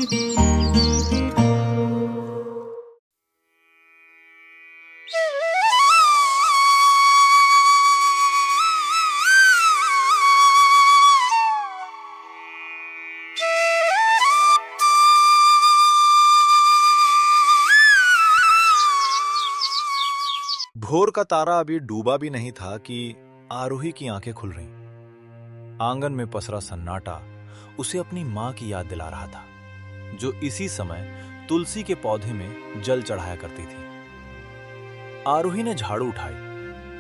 भोर का तारा अभी डूबा भी नहीं था कि आरोही की आंखें खुल रहीं। आंगन में पसरा सन्नाटा उसे अपनी मां की याद दिला रहा था, जो इसी समय तुलसी के पौधे में जल चढ़ाया करती थी। आरोही ने झाड़ू उठाई,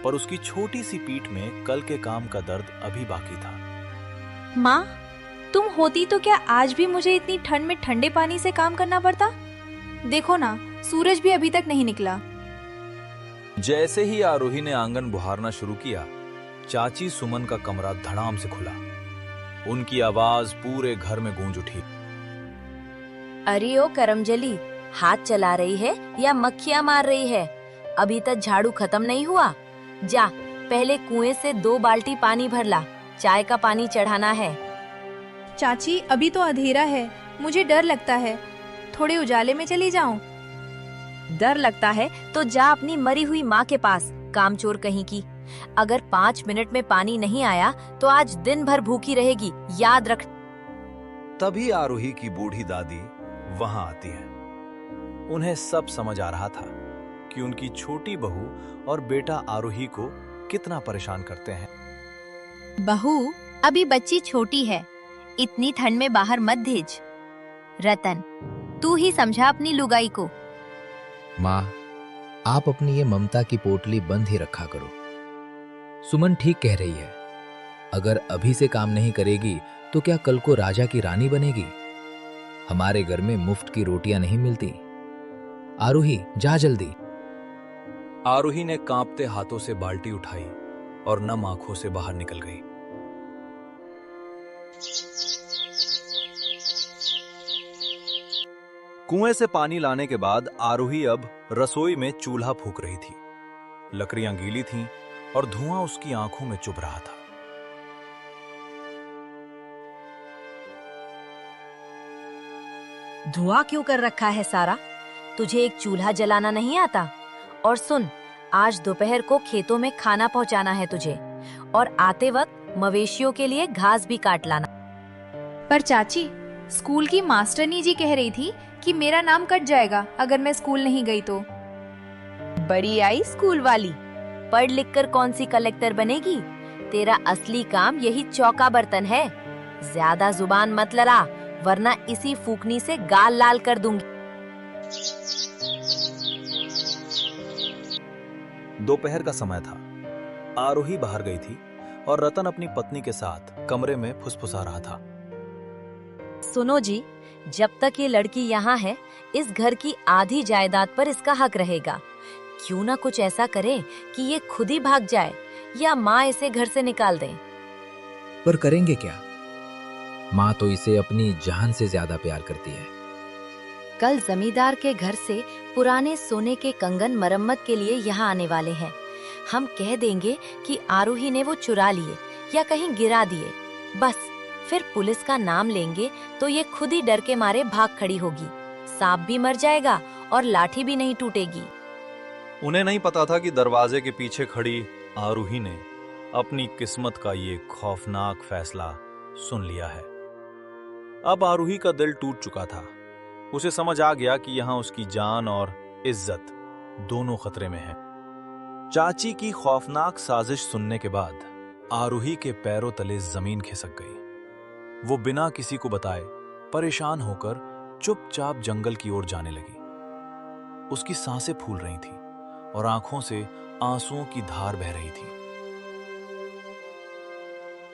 पर उसकी छोटी सी पीठ में कल के काम का दर्द अभी बाकी था। माँ, तुम होती तो क्या आज भी मुझे इतनी ठंड में ठंडे पानी से काम करना पड़ता? देखो ना, सूरज भी अभी तक नहीं निकला। जैसे ही आरोही ने आंगन बुहारना शुरू किया, चाची सुमन का कमरा धड़ाम से खुला। उनकी आवाज पूरे घर में गूंज उठी। अरे ओ करमजली, हाथ चला रही है या मक्खियां मार रही है? अभी तक झाड़ू खत्म नहीं हुआ? जा, पहले कुएं से 2 बाल्टी पानी भर ला, चाय का पानी चढ़ाना है। चाची, अभी तो अंधेरा है, मुझे डर लगता है। थोड़े उजाले में चली जाऊं? डर लगता है तो जा अपनी मरी हुई माँ के पास, कामचोर कहीं की। अगर 5 मिनट में पानी नहीं आया तो आज दिन भर भूखी रहेगी, याद रख। तभी आरोही की बूढ़ी दादी वहां आती है। उन्हें सब समझ आ रहा था कि उनकी छोटी बहू और बेटा आरोही को कितना परेशान करते हैं। बहू, अभी बच्ची छोटी है, इतनी ठंड में बाहर मत भेज। रतन, तू ही समझा अपनी लुगाई को। माँ, आप अपनी ये ममता की पोटली बंद ही रखा करो। सुमन ठीक कह रही है, अगर अभी से काम नहीं करेगी तो क्या कल को राजा की रानी बनेगी? हमारे घर में मुफ्त की रोटियां नहीं मिलती। आरोही, जा जल्दी। आरोही ने कांपते हाथों से बाल्टी उठाई और नम आंखों से बाहर निकल गई। कुएं से पानी लाने के बाद आरोही अब रसोई में चूल्हा फूंक रही थी। लकड़ियां गीली थीं और धुआं उसकी आंखों में चुभ रहा था। धुआं क्यों कर रखा है सारा? तुझे एक चूल्हा जलाना नहीं आता? और सुन, आज दोपहर को खेतों में खाना पहुंचाना है तुझे, और आते वक्त मवेशियों के लिए घास भी काट लाना। पर चाची, स्कूल की मास्टरनी जी कह रही थी कि मेरा नाम कट जाएगा अगर मैं स्कूल नहीं गई तो। बड़ी आई स्कूल वाली, पढ़ लिख कर कौन सी कलेक्टर बनेगी? तेरा असली काम यही चौका बर्तन है। ज्यादा जुबान मत लड़ा, वरना इसी फूकनी से गाल लाल कर दूंगी। दोपहर का समय था। आरोही बाहर गई थी और रतन अपनी पत्नी के साथ कमरे में फुसफुसा रहा था। सुनो जी, जब तक ये लड़की यहाँ है, इस घर की आधी जायदाद पर इसका हक रहेगा। क्यों ना कुछ ऐसा करें कि ये खुद ही भाग जाए, या माँ इसे घर से निकाल दें। पर करेंगे क्या? माँ तो इसे अपनी जान से ज्यादा प्यार करती है। कल जमींदार के घर से पुराने सोने के कंगन मरम्मत के लिए यहाँ आने वाले हैं। हम कह देंगे कि आरोही ने वो चुरा लिए या कहीं गिरा दिए। बस फिर पुलिस का नाम लेंगे तो ये खुद ही डर के मारे भाग खड़ी होगी। सांप भी मर जाएगा और लाठी भी नहीं टूटेगी। उन्हें नहीं पता था कि दरवाजे के पीछे खड़ी आरोही ने अपनी किस्मत का ये खौफनाक फैसला सुन लिया है। अब आरोही का दिल टूट चुका था। उसे समझ आ गया कि यहाँ उसकी जान और इज्जत दोनों खतरे में है। चाची की खौफनाक साजिश सुनने के बाद आरोही के पैरों तले जमीन खिसक गई। वो बिना किसी को बताए परेशान होकर चुपचाप जंगल की ओर जाने लगी। उसकी सांसें फूल रही थीं और आंखों से आंसुओं की धार बह रही थी।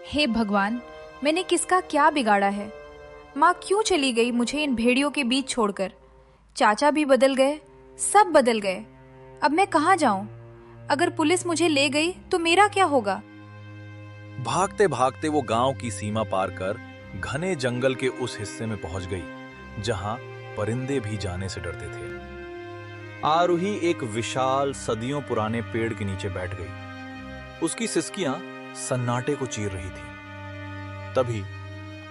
हे भगवान, मैंने किसका क्या बिगाड़ा है? माँ क्यों चली गई मुझे इन भेड़ियों के बीच छोड़कर? चाचा भी बदल गए, सब बदल गए। अब मैं कहाँ जाऊं? अगर पुलिस मुझे ले गई तो मेरा क्या होगा? भागते भागते वो गांव की सीमा पार कर घने जंगल के उस हिस्से में पहुंच गई जहां परिंदे भी जाने से डरते थे। आरोही एक विशाल सदियों पुराने पेड़ के नीचे बैठ गई। उसकी सिसकियां सन्नाटे को चीर रही थी। तभी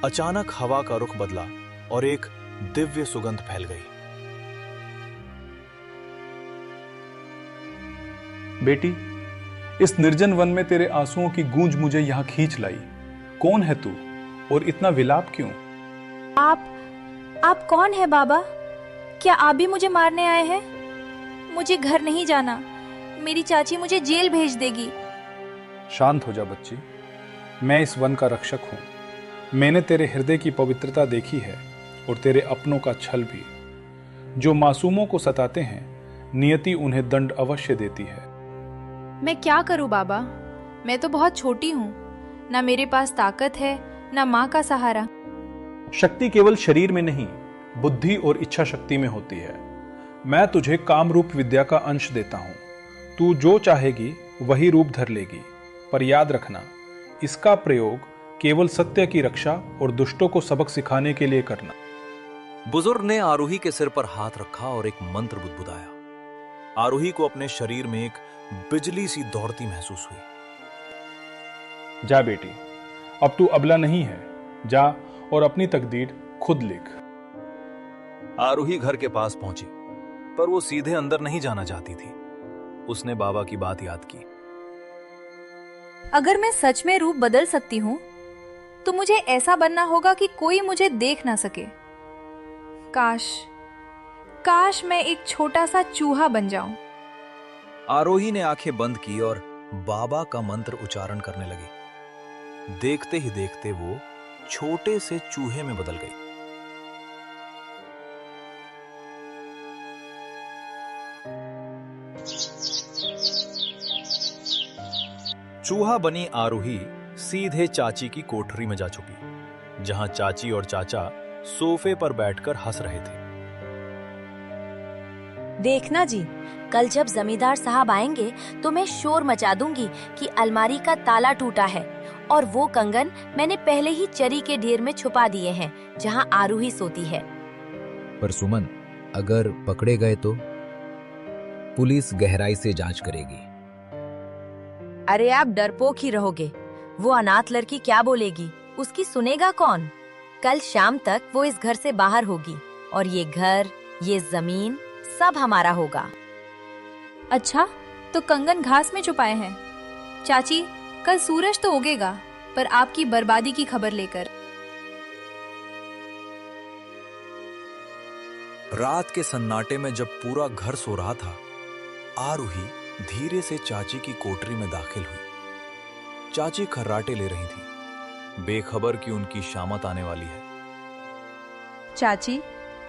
अचानक हवा का रुख बदला और एक दिव्य सुगंध फैल गई। बेटी, इस निर्जन वन में तेरे आंसुओं की गूंज मुझे यहाँ खींच लाई। कौन है तू और इतना विलाप क्यों? आप कौन है बाबा? क्या आप भी मुझे मारने आए हैं? मुझे घर नहीं जाना, मेरी चाची मुझे जेल भेज देगी। शांत हो जा बच्ची, मैं इस वन का रक्षक हूँ। मैंने तेरे हृदय की पवित्रता देखी है और तेरे अपनों का छल भी। जो मासूमों को सताते हैं, नियति उन्हें दंड अवश्य देती है। मैं क्या करूं बाबा? मैं तो बहुत छोटी हूँ, ना मेरे पास ताकत है, ना माँ का सहारा। शक्ति केवल शरीर में नहीं, बुद्धि और इच्छा शक्ति में होती है। मैं तुझे कामरूप विद्या का अंश देता हूँ। तू जो चाहेगी वही रूप धर लेगी, पर याद रखना, इसका प्रयोग केवल सत्य की रक्षा और दुष्टों को सबक सिखाने के लिए करना। बुजुर्ग ने आरोही के सिर पर हाथ रखा और एक मंत्र बुदबुदाया। आरोही को अपने शरीर में एक बिजली सी दौड़ती महसूस हुई। जा बेटी, अब तू अबला नहीं है। जा और अपनी तकदीर खुद लिख। आरोही घर के पास पहुंची, पर वो सीधे अंदर नहीं जाना चाहती थी। उसने बाबा की बात याद की। अगर मैं सच में रूप बदल सकती हूँ तो मुझे ऐसा बनना होगा कि कोई मुझे देख ना सके। काश मैं एक छोटा सा चूहा बन जाऊं। आरोही ने आंखें बंद की और बाबा का मंत्र उच्चारण करने लगी। देखते ही देखते वो छोटे से चूहे में बदल गई। चूहा बनी आरोही सीधे चाची की कोठरी में जा छुपी, जहां चाची और चाचा सोफे पर बैठकर हंस रहे थे। देखना जी, कल जब जमींदार साहब आएंगे तो मैं शोर मचा दूंगी कि अलमारी का ताला टूटा है और वो कंगन मैंने पहले ही चरी के ढेर में छुपा दिए हैं, जहां आरूही सोती है। पर सुमन, अगर पकड़े गए तो पुलिस गहराई से जांच करेगी। अरे आप डरपोक ही रहोगे। वो अनाथ लड़की क्या बोलेगी, उसकी सुनेगा कौन? कल शाम तक वो इस घर से बाहर होगी और ये घर, ये जमीन सब हमारा होगा। अच्छा, तो कंगन घास में छुपाए हैं। चाची, कल सूरज तो उगेगा, पर आपकी बर्बादी की खबर लेकर। रात के सन्नाटे में जब पूरा घर सो रहा था, आरूही धीरे से चाची की कोठरी में दाखिल हुई। चाची खर्राटे ले रही थी, बेखबर कि उनकी शामत आने वाली है। चाची,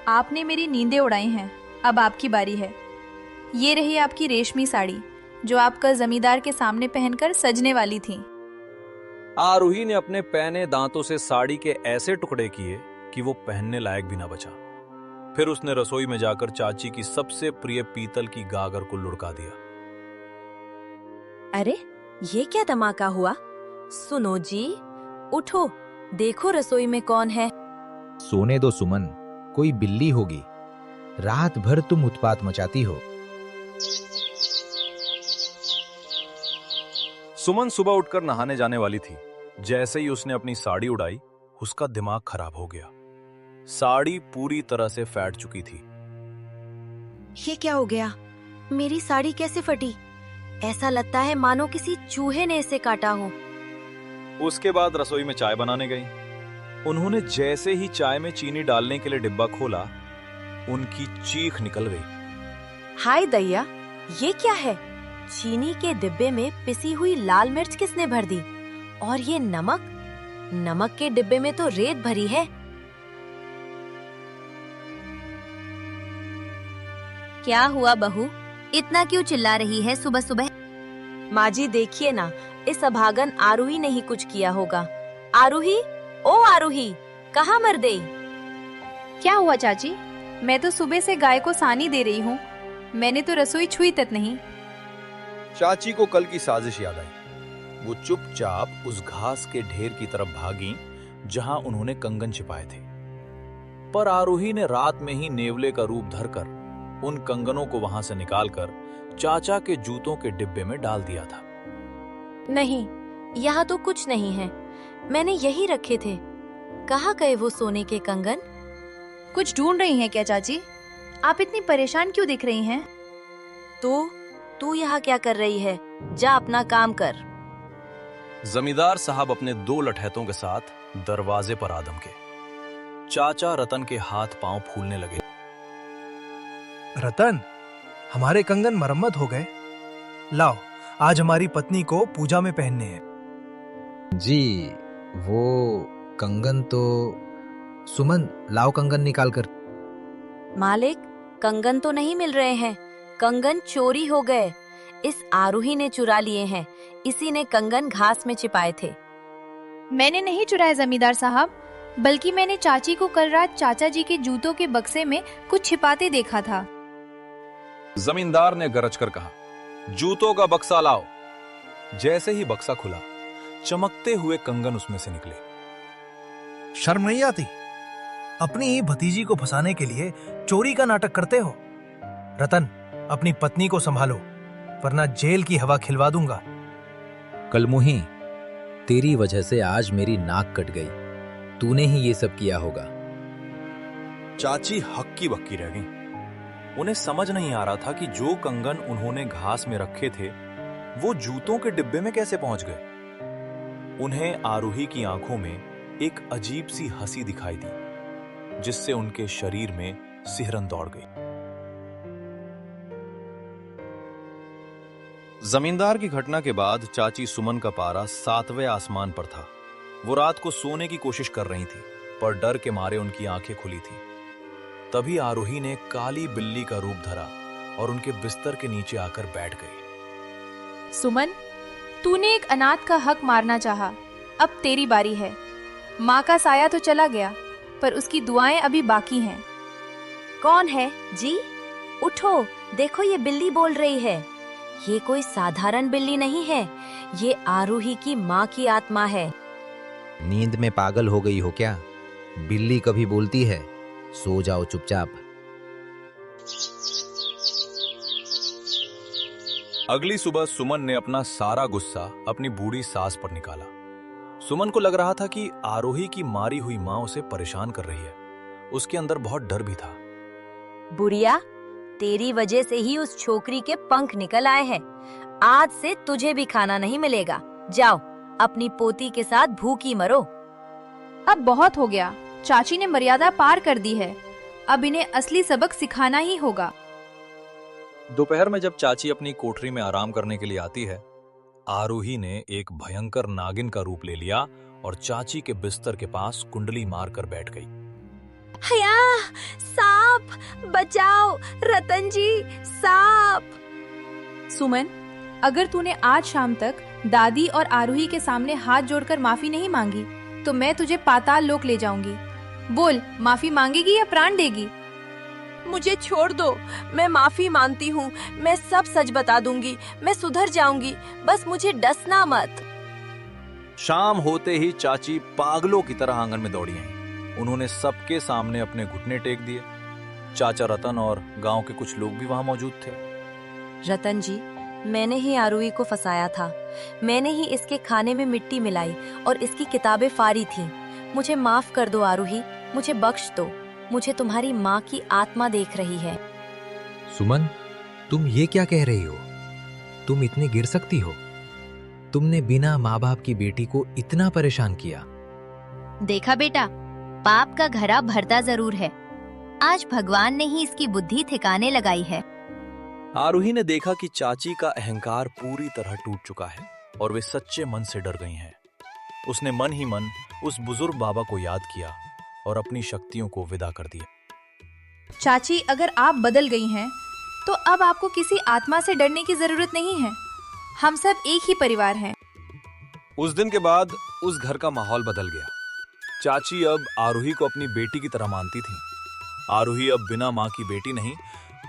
आपने मेरी नींदें उड़ाई हैं, अब आपकी बारी है। ये रही आपकी रेशमी साड़ी, जो आप कल जमींदार के सामने पहनकर सजने वाली थी। आरूही ने अपने पैने दांतों से साड़ी के ऐसे टुकड़े किए कि वो पहनने लायक भी ना बचा। फिर उसने रसोई में जाकर चाची की सबसे प्रिय पीतल की गागर को लुढ़का दिया। अरे ये क्या धमाका हुआ? सुनो जी, उठो, देखो रसोई में कौन है। सोने दो सुमन, कोई बिल्ली होगी। रात भर तुम उत्पात मचाती हो। सुमन सुबह उठकर नहाने जाने वाली थी। जैसे ही उसने अपनी साड़ी उड़ाई, उसका दिमाग खराब हो गया। साड़ी पूरी तरह से फैट चुकी थी। ये क्या हो गया? मेरी साड़ी कैसे फटी? ऐसा लगता है मानो किसी चूहे ने इसे काटा हो। उसके बाद रसोई में चाय बनाने गई। उन्होंने जैसे ही चाय में चीनी डालने के लिए डिब्बा खोला, उनकी चीख निकल गई। हाय दैया, ये क्या है? चीनी के डिब्बे में पिसी हुई लाल मिर्च किसने भर दी? और ये नमक? नमक के डिब्बे में तो रेत भरी है। क्या हुआ बहू, इतना क्यों चिल्ला रही है सुबह सुबह? माँ जी देखिए ना, इस अभागन आरूही ने ही कुछ किया होगा। आरूही, ओ आरूही, कहाँ मर गई? क्या हुआ चाची? मैं तो सुबह से गाय को सानी दे रही हूँ, मैंने तो रसोई छुई तक नहीं। चाची को कल की साजिश याद आई। वो चुपचाप उस घास के ढेर की तरफ भागी जहां उन्होंने कंगन छिपाए थे। पर आरूही ने रात में ही नेवले का रूप धरकर उन कंगनों को वहां से निकालकर चाचा के जूतों के डिब्बे में डाल दिया था। नहीं, यहाँ तो कुछ नहीं है, मैंने यही रखे थे। कहाँ गए वो सोने के कंगन? कुछ ढूंढ रही हैं क्या चाची? आप इतनी परेशान क्यों दिख रही हैं? तू यहाँ क्या कर रही है? जा अपना काम कर। जमींदार साहब अपने 2 लठैतों के साथ दरवाजे पर आदम के। चाचा रतन के हाथ पांव फूलने लगे। रतन, हमारे कंगन मरम्मत हो गए। लाओ, आज हमारी पत्नी को पूजा में पहनने हैं। जी, वो कंगन तो सुमन, लाओ कंगन निकाल कर। मालिक, कंगन तो नहीं मिल रहे हैं। कंगन चोरी हो गए। इस आरूही ने चुरा लिए हैं। इसी ने कंगन घास में छिपाए थे। मैंने नहीं चुराए जमींदार साहब, बल्कि मैंने चाची को कल रात चाचा जी के जूतों के बक्से में कुछ छिपाते देखा था। जमींदार ने गरज कर कहा, जूतों का बक्सा लाओ। जैसे ही बक्सा खुला, चमकते हुए कंगन उसमें से निकले। शर्म नहीं आती? अपनी ही भतीजी को फंसाने के लिए चोरी का नाटक करते हो। रतन, अपनी पत्नी को संभालो, वरना जेल की हवा खिलवा दूंगा। कलमुही, तेरी वजह से आज मेरी नाक कट गई। तूने ही ये सब किया होगा। चाची हक्की बक्की रह गईं। उन्हें समझ नहीं आ रहा था कि जो कंगन उन्होंने घास में रखे थे, वो जूतों के डिब्बे में कैसे पहुंच गए। उन्हें आरूही की आंखों में एक अजीब सी हंसी दिखाई दी, जिससे उनके शरीर में सिहरन दौड़ गई। जमींदार की घटना के बाद चाची सुमन का पारा 7वें आसमान पर था। वो रात को सोने की कोशिश कर रही थी, पर डर के मारे उनकी आंखें खुली थी। तभी आरोही ने काली बिल्ली का रूप धरा और उनके बिस्तर के नीचे आकर बैठ गई। सुमन, तूने एक अनाथ का हक मारना चाहा, अब तेरी बारी है। माँ का साया तो चला गया, पर उसकी दुआएं अभी बाकी हैं। कौन है जी? उठो, देखो ये बिल्ली बोल रही है। ये कोई साधारण बिल्ली नहीं है, ये आरूही की माँ की आत्मा है। नींद में पागल हो गई हो क्या? बिल्ली कभी बोलती है? सो जाओ चुपचाप। अगली सुबह सुमन ने अपना सारा गुस्सा अपनी बूढ़ी सास पर निकाला। सुमन को लग रहा था कि आरोही की मारी हुई माँ उसे परेशान कर रही है। उसके अंदर बहुत डर भी था। बुढ़िया, तेरी वजह से ही उस छोकरी के पंख निकल आए हैं। आज से तुझे भी खाना नहीं मिलेगा। जाओ, अपनी पोती के साथ भूखी मरो। अब बहुत हो गया, चाची ने मर्यादा पार कर दी है। अब इन्हें असली सबक सिखाना ही होगा। दोपहर में जब चाची अपनी कोठरी में आराम करने के लिए आती है, आरूही ने एक भयंकर नागिन का रूप ले लिया और चाची के बिस्तर के पास कुंडली मारकर बैठ गई। हया, सांप, बचाओ, रतन जी, सांप। सुमन, अगर तूने आज शाम तक दादी और आरूही के सामने हाथ जोड़कर माफी नहीं मांगी, तो मैं तुझे पाताल लोक ले जाऊंगी। बोल, माफी मांगेगी या प्राण देगी? मुझे छोड़ दो, मैं माफी मांगती हूँ। मैं सब सच बता दूंगी, मैं सुधर जाऊंगी। बस मुझे डसना मत। शाम होते ही चाची पागलों की तरह आंगन में दौड़ी आई। उन्होंने सबके सामने अपने घुटने टेक दिए। चाचा रतन और गांव के कुछ लोग भी वहां मौजूद थे। रतन जी, मैंने ही आरूही को फंसाया था। मैंने ही इसके खाने में मिट्टी मिलाई और इसकी किताबें फाड़ी थी। मुझे माफ कर दो आरूही, मुझे बख्श दो। मुझे तुम्हारी माँ की आत्मा देख रही है। सुमन, तुम ये क्या कह रही हो? तुम इतने गिर सकती हो? तुमने बिना माँ बाप की बेटी को इतना परेशान किया। देखा बेटा, पाप का घड़ा भरता जरूर है। आज भगवान ने ही इसकी बुद्धि ठिकाने लगाई है। आरूही ने देखा कि चाची का अहंकार पूरी तरह टूट चुका है और वे सच्चे मन से डर गई हैं। उसने मन ही मन उस बुजुर्ग बाबा को याद किया और अपनी शक्तियों को विदा कर दिया। चाची, अगर आप बदल गई हैं, तो अब आपको किसी आत्मा से डरने की जरूरत नहीं है। हम सब एक ही परिवार हैं। उस दिन के बाद उस घर का माहौल बदल गया। चाची अब आरूही को अपनी बेटी की तरह मानती थी। आरूही अब बिना माँ की बेटी नहीं,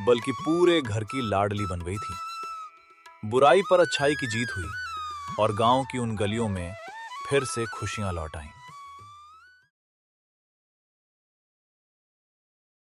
बल्कि पूरे घर की लाडली बन गई थी। बुराई पर अच्छाई की जीत हुई और गांव की उन गलियों में फिर से खुशियां लौट आईं।